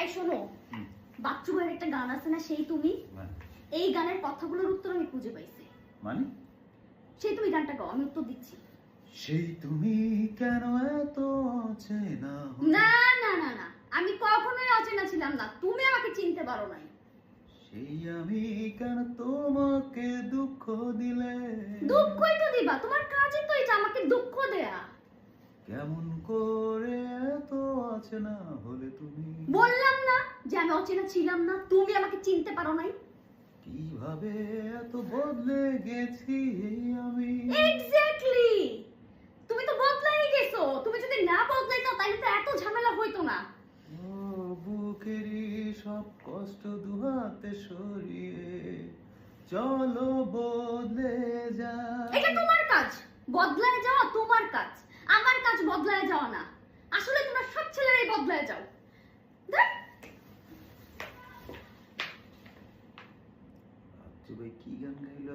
এই শোনো, বাচ্চু ভাইয়ের একটা গান আছে না, সেই তুমি? এই গানের কথাগুলোর উত্তর আমি খুঁজে পাইছি। মানে? সেই তুমি গানটা গাও, আমি উত্তর দিচ্ছি। সেই তুমি কেন এত অচেনা? না না না না, আমি কখনোই অচেনা ছিলাম না, তুমি আমাকে চিনতে পারো নাই। সেই আমি কেন তোমাকে দুঃখ দিলে? দুঃখই তো দিবা, তোমার কাজই তো এটা, আমাকে দুঃখ দেয়া। কেমন করে এত অচেনা হলে তুমি? বললাম না যে আমি অচেনা ছিলাম না, তুমি আমাকে চিনতে পারো নাই। কিভাবে এত বদলে গেছি আমি? এক্স্যাক্টলি, তুমি তো বদলাই গেছো। তুমি যদি না বদলাইতো তাহলে তো এত ঝামেলা হইতো না। ও বুকেরই সব কষ্ট দুহাতে সরিয়ে চলো বদলে যা। এটা তোমার কাজ, বদলায় যাওয়া তোমার কাজ। আমার কাজ বদলায় যাওয়া না। আসলে তোমরা সব ছেলেরাই বদলায় যাও। ভাই কি গান গাইলো?